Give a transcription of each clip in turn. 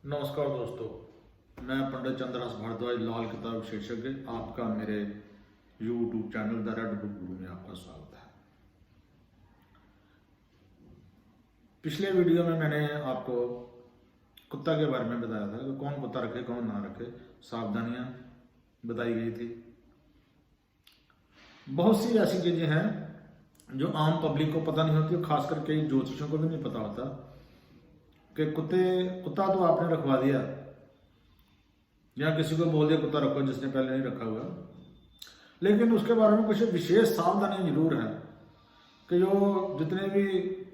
नमस्कार दोस्तों, मैं पंडित चंद्रहास भारद्वाज लाल किताब विशेषज्ञ आपका मेरे YouTube channel the red book गुरु में आपका स्वागत है। पिछले वीडियो में मैंने आपको कुत्ता के बारे में बताया था कि कौन कुत्ता रखे कौन ना रखे, सावधानियां बताई गई थी। बहुत सी ऐसी चीजें हैं जो आम पब्लिक को पता नहीं होती, खासकर कई ज्योतिषियों को भी नहीं पता होता कि कुत्ता तो आपने रखवा दिया या किसी को बोल दिया कुत्ता रखो जिसने पहले नहीं रखा हुआ, लेकिन उसके बारे में कुछ विशेष सावधानी जरूर है कि जो जितने भी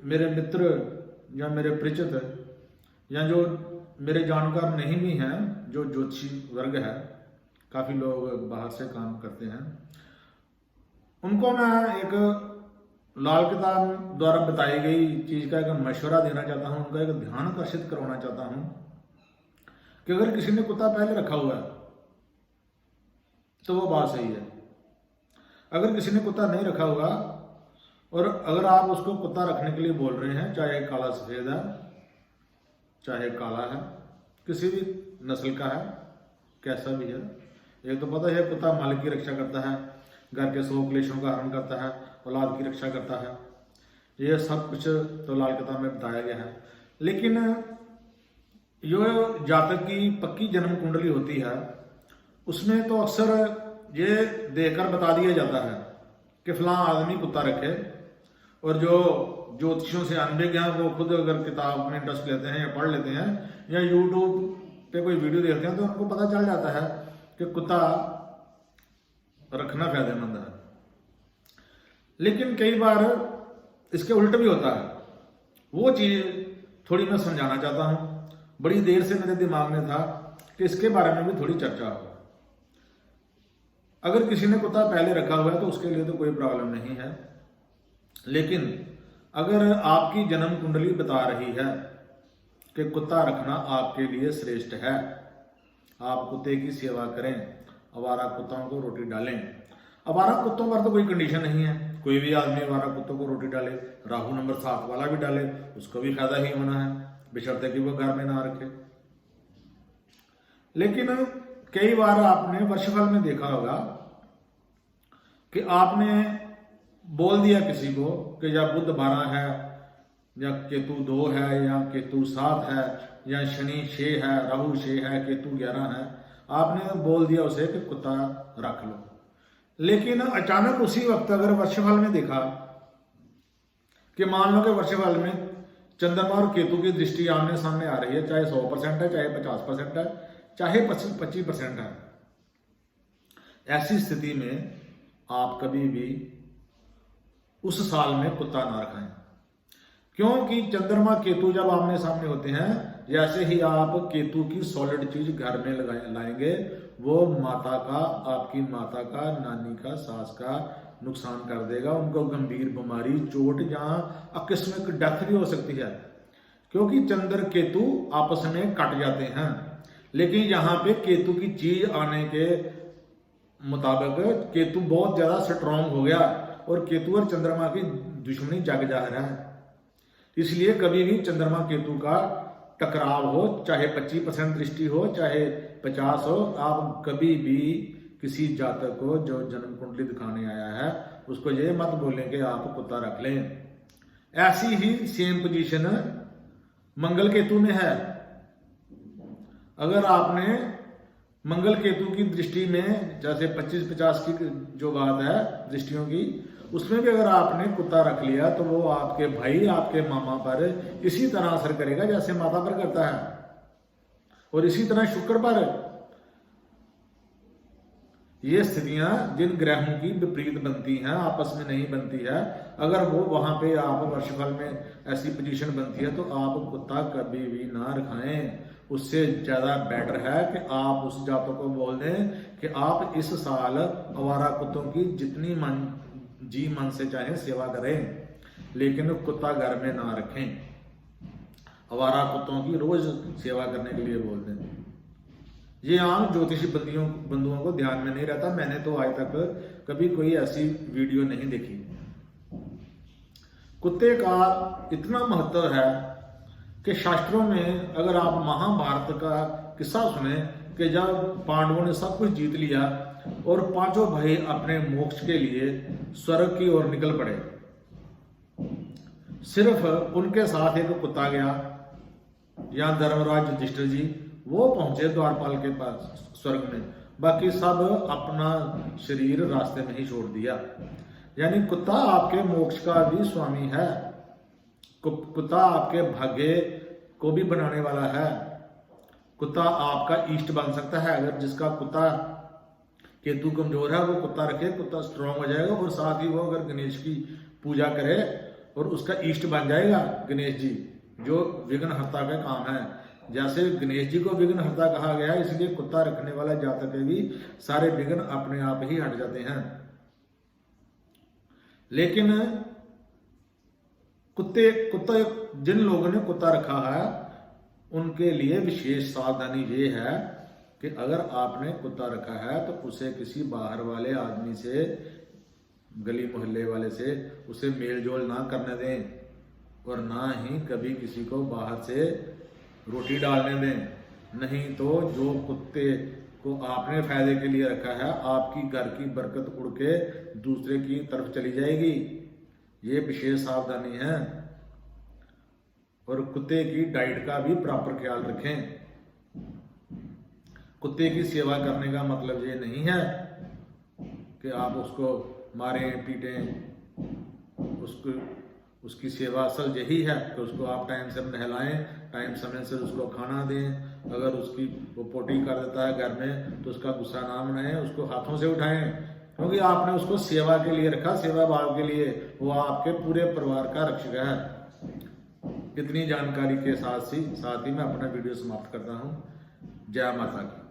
मेरे मित्र या मेरे परिचित या जो मेरे जानकार नहीं भी हैं, जो ज्योतिषी वर्ग है, काफी लोग बाहर से काम करते हैं, उनको मैं एक लाल किताब द्वारा बताई गई चीज का एक मशवरा देना चाहता हूं, उनका एक ध्यान आकर्षित करवाना चाहता हूं कि अगर किसी ने कुत्ता पहले रखा हुआ है तो वो बात सही है। अगर किसी ने कुत्ता नहीं रखा हुआ और अगर आप उसको कुत्ता रखने के लिए बोल रहे हैं, चाहे काला सफेद है चाहे काला है, किसी भी नस्ल का है, कैसा भी है, एक तो पता है कुत्ता मालिक की रक्षा करता है, घर के 100 क्लेशों का हरण करता है, औलाद की रक्षा करता है, ये सब कुछ तो लाल किताब में बताया गया है। लेकिन जो जातक की पक्की जन्म कुंडली होती है उसमें तो अक्सर ये देखकर बता दिया जाता है कि फलां आदमी कुत्ता रखे, और जो ज्योतिषियों से अनभिज्ञ हैं वो खुद अगर किताब में इंटरेस्ट लेते हैं या पढ़ लेते हैं या यूट्यूब पे कोई वीडियो देखते हैं तो उनको पता चल जाता है कि कुत्ता रखना फायदेमंद है। लेकिन कई बार इसके उल्ट भी होता है। वो चीज थोड़ी मैं समझाना चाहता हूं, बड़ी देर से मेरे दिमाग में था कि इसके बारे में भी थोड़ी चर्चा हो। अगर किसी ने कुत्ता पहले रखा हुआ है तो उसके लिए तो कोई प्रॉब्लम नहीं है, लेकिन अगर आपकी जन्म कुंडली बता रही है कि कुत्ता रखना आपके लिए श्रेष्ठ है, आप कुत्ते की सेवा करें, आवारा कुत्तों को रोटी डालें। आवारा कुत्तों पर तो कोई कंडीशन नहीं है, कोई भी आदमी आवारा कुत्तों को रोटी डाले, राहु नंबर 7 वाला भी डाले, उसको भी फायदा ही होना है, बशर्ते कि वो घर में ना रखे। लेकिन कई बार आपने वर्षफल में देखा होगा कि आपने बोल दिया किसी को कि या बुध 12 है या केतु 2 है या केतु 7 है या शनि 6 है, राहु 6 है, केतु 11 है, आपने बोल दिया उसे कि कुत्ता रख लो। लेकिन अचानक उसी वक्त अगर वर्षफल में देखा कि मान लो कि वर्षफल में चंद्रमा और केतु की दृष्टि आमने सामने आ रही है, चाहे 100% है, चाहे 50% है, चाहे 25% है, ऐसी स्थिति में आप कभी भी उस साल में कुत्ता ना रखें, क्योंकि चंद्रमा केतु जब आमने सामने होते हैं, जैसे ही आप केतु की सॉलिड चीज घर में लाएंगे, वो माता का, आपकी माता का, नानी का, सास का नुकसान कर देगा, उनको गंभीर बीमारी, चोट, जहां आकस्मिक डेथ भी हो सकती है, क्योंकि चंद्र केतु आपस में कट जाते हैं। लेकिन यहाँ पे केतु की चीज आने के मुताबिक केतु बहुत ज्यादा स्ट्रांग हो गया और केतु और चंद्रमा की दुश्मनी जग जा रहा है। इसलिए कभी भी चंद्रमा केतु का टकराव हो, चाहे 25% दृष्टि हो चाहे 50 हो, आप कभी भी किसी जातक को जो जन्म कुंडली दिखाने आया है उसको ये मत बोलें कि आप कुत्ता रख लें। ऐसी ही सेम पोजीशन मंगल केतु में है। अगर आपने मंगल केतु की दृष्टि में, जैसे 25-50 की जो बात है दृष्टियों की, उसमें भी अगर आपने कुत्ता रख लिया तो वो आपके भाई, आपके मामा पर इसी तरह असर करेगा जैसे माता पर करता है, और इसी तरह शुक्र पर। ये स्थितियां जिन ग्रहों की विपरीत बनती हैं, आपस में नहीं बनती है, अगर वो वहां पे आप वर्षफल में ऐसी पोजीशन बनती है तो आप कुत्ता कभी भी ना रखाएं। उससे ज्यादा बेटर है कि आप उस जातों को बोल दें कि आप इस साल आवारा कुत्तों की जितनी जी मन से चाहे सेवा करें, लेकिन कुत्ता घर में ना रखें। आवारा कुत्तों की रोज सेवा करने के लिए बोल दें। ये आम ज्योतिषी बंधुओं को ध्यान में नहीं रहता। मैंने तो आज तक कभी कोई ऐसी वीडियो नहीं देखी। कुत्ते का इतना महत्व है कि शास्त्रों में अगर आप महाभारत का किस्सा सुने कि जब पांडवों ने सब कुछ जीत लिया और पांचों भाई अपने मोक्ष के लिए स्वर्ग की ओर निकल पड़े, सिर्फ उनके साथ एक कुत्ता गया, या धर्मराज युधिष्ठिर जी वो पहुंचे द्वारपाल के पास स्वर्ग में, बाकी सब अपना शरीर रास्ते में ही छोड़ दिया। यानी कुत्ता आपके मोक्ष का भी स्वामी है, कुत्ता आपके भाग्य को भी बनाने वाला है, कुत्ता आपका इष्ट बन सकता है। अगर जिसका कुत्ता केतु कमजोर है वो कुत्ता रखे, कुत्ता स्ट्रांग हो जाएगा, और साथ ही वो अगर गणेश की पूजा करे और उसका इष्ट बन जाएगा गणेश जी, जो विघ्नहर्ता का काम है। जैसे गणेश जी को विघ्नहर्ता कहा गया है, इसलिए कुत्ता रखने वाला जातक के भी सारे विघ्न अपने आप ही हट जाते हैं। लेकिन कुत्ता जिन लोगों ने कुत्ता रखा है उनके लिए विशेष सावधानी ये है कि अगर आपने कुत्ता रखा है तो उसे किसी बाहर वाले आदमी से, गली मोहल्ले वाले से उसे मेल जोल ना करने दें, और ना ही कभी किसी को बाहर से रोटी डालने दें। नहीं तो जो कुत्ते को आपने फायदे के लिए रखा है, आपकी घर की बरकत उड़ के दूसरे की तरफ चली जाएगी। ये विशेष सावधानी है। और कुत्ते की डाइट का भी प्रॉपर ख्याल रखें। कुत्ते की सेवा करने का मतलब ये नहीं है कि आप उसको मारें पीटें, उसकी सेवा असल यही है कि उसको आप टाइम से नहलाएं, टाइम समय से उसको खाना दें। अगर उसकी वो पोटी कर देता है घर में तो उसका गुस्सा ना मनाएं, उसको हाथों से उठाएं, क्योंकि आपने उसको सेवा के लिए रखा, सेवा भाव के लिए। वो आपके पूरे परिवार का रक्षक है। इतनी जानकारी के साथ ही मैं अपना वीडियो समाप्त करता हूँ। जय माता की।